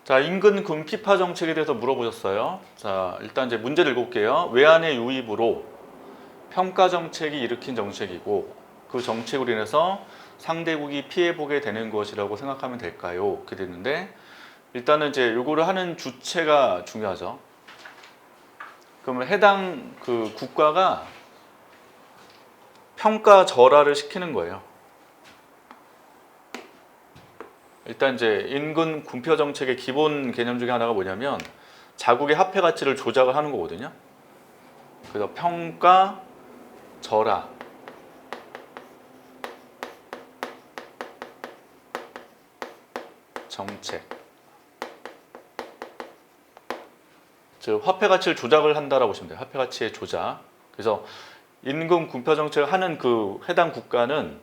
자, 인근 군피파 정책에 대해서 물어보셨어요. 자, 일단 이제 문제를 읽어볼게요. 외환의 유입으로 평가 정책이 일으킨 정책이고 그 정책으로 인해서 상대국이 피해보게 되는 것이라고 생각하면 될까요? 이렇게 됐는데 일단은 이제 요거를 하는 주체가 중요하죠. 그러면 해당 그 국가가 평가 절하를 시키는 거예요. 일단 이제 인근 군표 정책의 기본 개념 중에 하나가 뭐냐면 자국의 화폐 가치를 조작을 하는 거거든요. 그래서 평가 절하 정책, 즉 화폐 가치를 조작을 한다라고 보시면 돼요. 화폐 가치의 조작. 그래서 인근 군표 정책을 하는 그 해당 국가는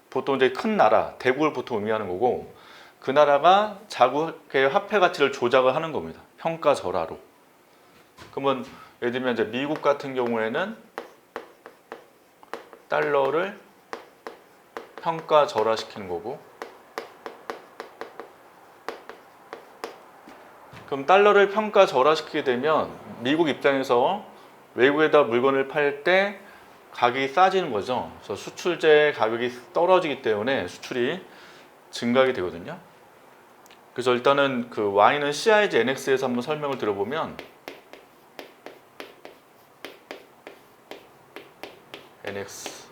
보통 이제 큰 나라, 대국을 보통 의미하는 거고 그 나라가 자국의 화폐 가치를 조작을 하는 겁니다. 평가 절하로. 그러면 예를 들면 이제 미국 같은 경우에는 달러를 평가 절하시키는 거고, 그럼 달러를 평가 절하시키게 되면 미국 입장에서 외국에다 물건을 팔 때 가격이 싸지는 거죠. 그래서 수출재 가격이 떨어지기 때문에 수출이 증가하게 되거든요. 그래서 일단은 그 Y는 CIG NX에서 한번 설명을 들어보면 NX.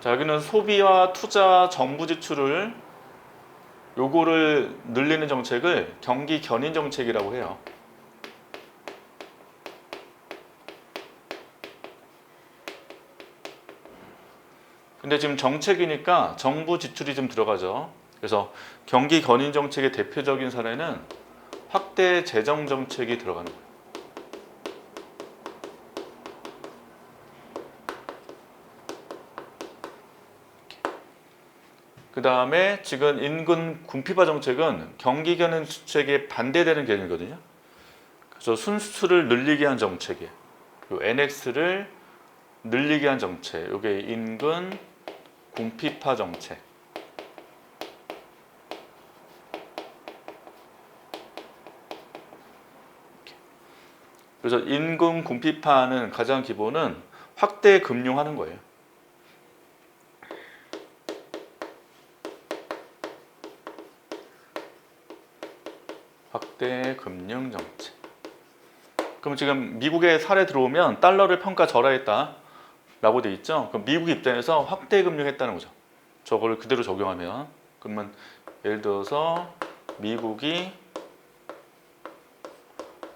자, 여기는 소비와 투자, 정부 지출을 요거를 늘리는 정책을 경기 견인 정책이라고 해요. 근데 지금 정책이니까 정부 지출이 좀 들어가죠. 그래서 경기 견인 정책의 대표적인 사례는 확대 재정 정책이 들어가는 거예요. 그 다음에 지금 인근 군피파 정책은 경기 견인 정책에 반대되는 개념이거든요. 그래서 순수출을 늘리게 한 정책이에요. 요 NX를 늘리게 한 정책. 이게 인근 군피파 정책. 그래서 인근 군피파는 가장 기본은 확대 금융하는 거예요. 확대 금융 정책. 그럼 지금 미국의 사례 들어오면 달러를 평가 절하했다 라고 돼 있죠. 그럼 미국 입장에서 확대 금융했다는 거죠. 저걸 그대로 적용하면 그러면 예를 들어서 미국이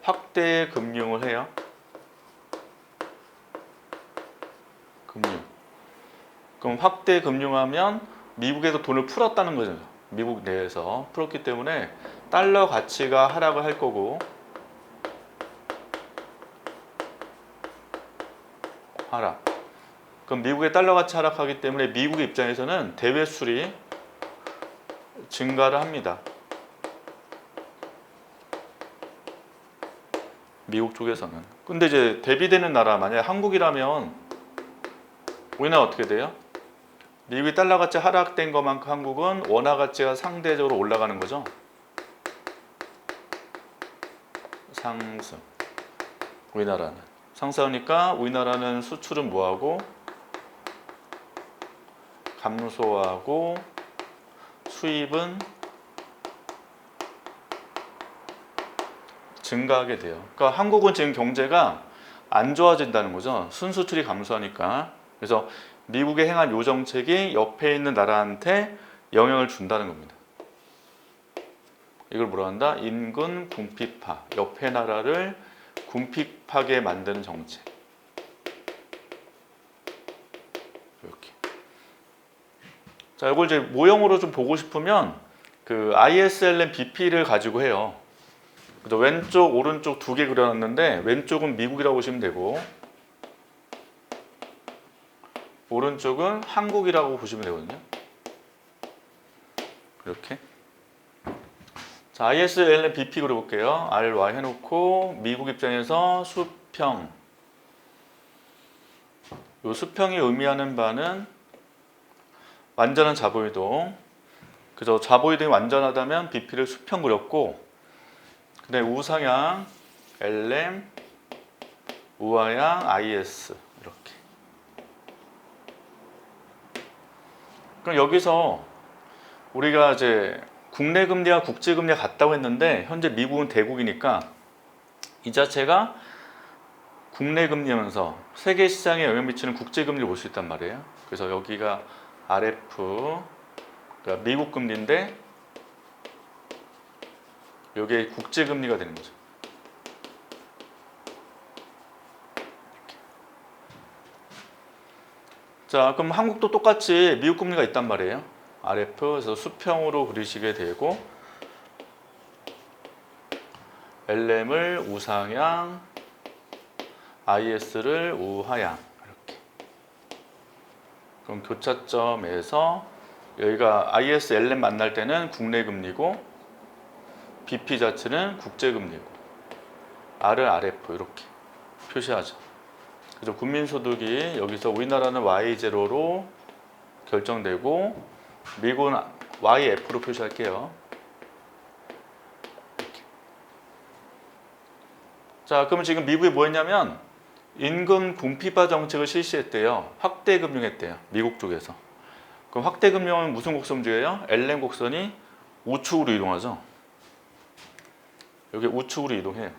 확대 금융을 해요. 금융. 그럼 확대 금융하면 미국에서 돈을 풀었다는 거죠. 미국 내에서 풀었기 때문에 달러 가치가 하락을 할 거고 하락. 그럼 미국의 달러 가치 하락하기 때문에 미국 입장에서는 대외 수출이 증가를 합니다. 미국 쪽에서는. 근데 이제 대비되는 나라 만약에 한국이라면 우리나라 어떻게 돼요? 미국이 달러 가치 하락된 것만큼 한국은 원화 가치가 상대적으로 올라가는 거죠. 상승. 우리나라는 상승하니까 우리나라는 수출은 뭐하고 감소하고 수입은 증가하게 돼요. 그러니까 한국은 지금 경제가 안 좋아진다는 거죠. 순수출이 감소하니까. 그래서 미국이 행한 요 정책이 옆에 있는 나라한테 영향을 준다는 겁니다. 이걸 뭐라 한다? 인근 군피파. 옆에 나라를 군피파게 만드는 정책. 이렇게. 자, 이걸 이제 모형으로 좀 보고 싶으면 그 ISLN BP를 가지고 해요. 그래서 왼쪽, 오른쪽 두 개 그려놨는데 왼쪽은 미국이라고 보시면 되고 오른쪽은 한국이라고 보시면 되거든요. 이렇게. 자, ISLN BP 그려볼게요. RY 해놓고 미국 입장에서 수평. 이 수평이 의미하는 바는 완전한 자본이동. 그래서 자보이등이 완전하다면 BP를 수평 그렸고, 그다음에 우상향 LM, 우하향 IS 이렇게. 그럼 여기서 우리가 이제 국내 금리와 국제 금리가 같다고 했는데 현재 미국은 대국이니까 이 자체가 국내 금리면서 세계 시장에 영향 미치는 국제 금리를 볼 수 있단 말이에요. 그래서 여기가 RF, 그러니까 미국 금리인데 여기에 국제 금리가 되는 거죠. 자, 그럼 한국도 똑같이 미국 금리가 있단 말이에요. RF에서 수평으로 그리시게 되고 LM을 우상향, IS를 우하향 이렇게. 그럼 교차점에서 여기가 IS, LM 만날 때는 국내 금리고 BP 자체는 국제 금리고 R을 RF 이렇게 표시하죠. 그래서 국민소득이 여기서 우리나라는 Y0로 결정되고 미국은 YF로 표시할게요. 이렇게. 자, 그럼 지금 미국이 뭐 했냐면 임금 궁핍화 정책을 실시했대요. 확대 금융했대요. 미국 쪽에서. 그럼 확대 금융은 무슨 곡선 움직여요? LM 곡선이 우측으로 이동하죠. 여기 우측으로 이동해요.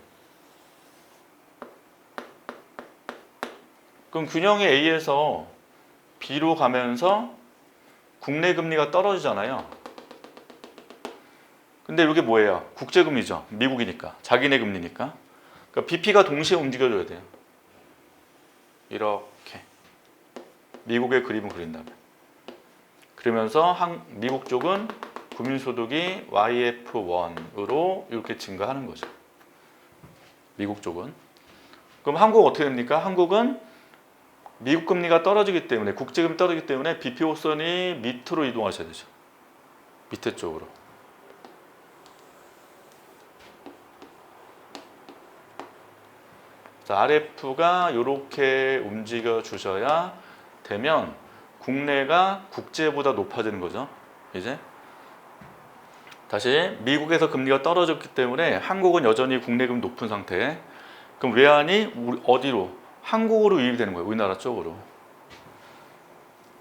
그럼 균형이 A에서 B로 가면서 국내 금리가 떨어지잖아요. 근데 이게 뭐예요? 국제 금리죠. 미국이니까. 자기네 금리니까. 그러니까 BP가 동시에 움직여줘야 돼요. 이렇게. 미국의 그림을 그린다면. 그러면서 미국 쪽은 국민소득이 YF1으로 이렇게 증가하는 거죠. 미국 쪽은. 그럼 한국은 어떻게 됩니까? 한국은 미국 금리가 떨어지기 때문에 국제금리 떨어지기 때문에 BP 곡선이 밑으로 이동하셔야 되죠. 밑에 쪽으로. 자, RF가 이렇게 움직여 주셔야 되면 국내가 국제보다 높아지는 거죠. 이제 다시 미국에서 금리가 떨어졌기 때문에 한국은 여전히 국내금 높은 상태. 그럼 외환이 어디로? 한국으로 유입이 되는 거예요. 우리나라 쪽으로.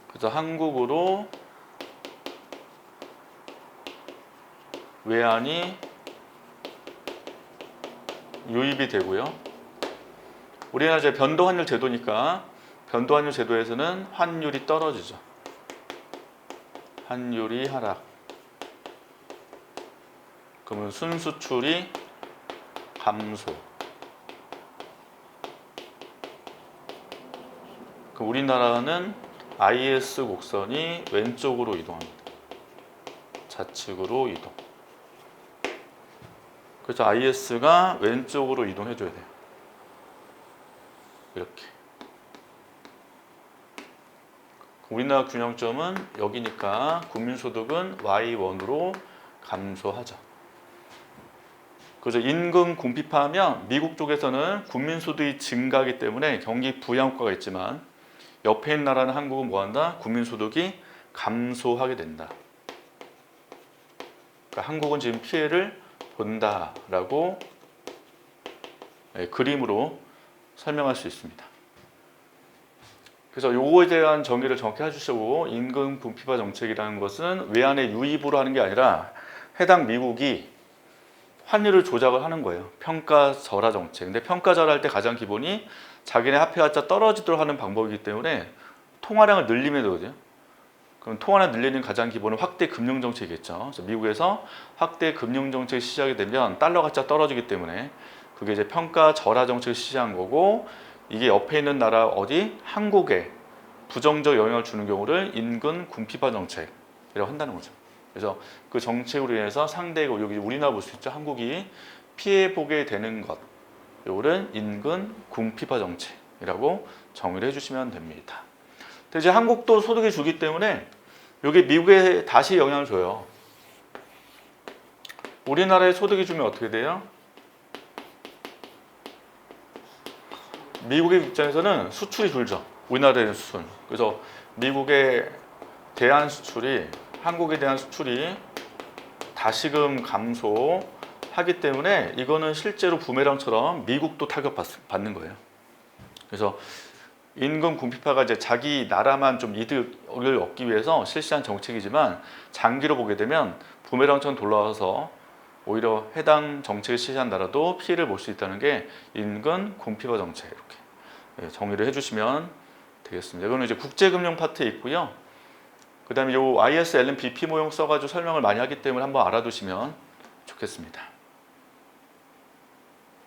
그래서 한국으로 외환이 유입이 되고요. 우리나라 이제 변동환율 제도니까 변동환율 제도에서는 환율이 떨어지죠. 환율이 하락. 그러면 순수출이 감소. 그럼 우리나라는 IS 곡선이 왼쪽으로 이동합니다. 좌측으로 이동. 그래서 IS가 왼쪽으로 이동해줘야 돼요. 이렇게. 우리나라 균형점은 여기니까 국민소득은 Y1으로 감소하죠. 그래서 임금 궁핍화하면 미국 쪽에서는 국민소득이 증가하기 때문에 경기 부양 효과가 있지만 옆에 있는 나라는 한국은 뭐한다? 국민소득이 감소하게 된다. 그러니까 한국은 지금 피해를 본다라고 그림으로 설명할 수 있습니다. 그래서 요거에 대한 정의를 정확히 해주시고 임금 궁핍화 정책이라는 것은 외환의 유입으로 하는 게 아니라 해당 미국이 환율을 조작을 하는 거예요. 평가절하 정책. 근데 평가절하할 때 가장 기본이 자기네 화폐 가치가 떨어지도록 하는 방법이기 때문에 통화량을 늘리면 되거든요. 그럼 통화량 늘리는 가장 기본은 확대 금융 정책이겠죠. 그래서 미국에서 확대 금융 정책이 시작이 되면 달러 가치가 떨어지기 때문에 그게 이제 평가절하 정책을 시작한 거고 이게 옆에 있는 나라 어디 한국에 부정적 영향을 주는 경우를 임금 궁핍화 정책이라고 한다는 거죠. 그래서 그 정책으로 인해서 상대국 여기 우리나라 볼 수 있죠. 한국이 피해 보게 되는 것. 요거는 임금 궁핍화 정책이라고 정의를 해주시면 됩니다. 근데 이제 한국도 소득이 주기 때문에 여기 미국에 다시 영향을 줘요. 우리나라에 소득이 주면 어떻게 돼요? 미국의 입장에서는 수출이 줄죠. 우리나라의 수출. 그래서 미국의 대한 수출이 한국에 대한 수출이 다시금 감소하기 때문에 이거는 실제로 부메랑처럼 미국도 타격받는 거예요. 그래서 임금 궁핍화가 이제 자기 나라만 좀 이득을 얻기 위해서 실시한 정책이지만 장기로 보게 되면 부메랑처럼 돌아와서 오히려 해당 정책을 실시한 나라도 피해를 볼 수 있다는 게 임금 궁핍화 정책, 이렇게 정의를 해주시면 되겠습니다. 이거는 이제 국제금융 파트에 있고요. 그 다음에 요 IS, LN, BP 모형 써가지고 설명을 많이 하기 때문에 한번 알아두시면 좋겠습니다.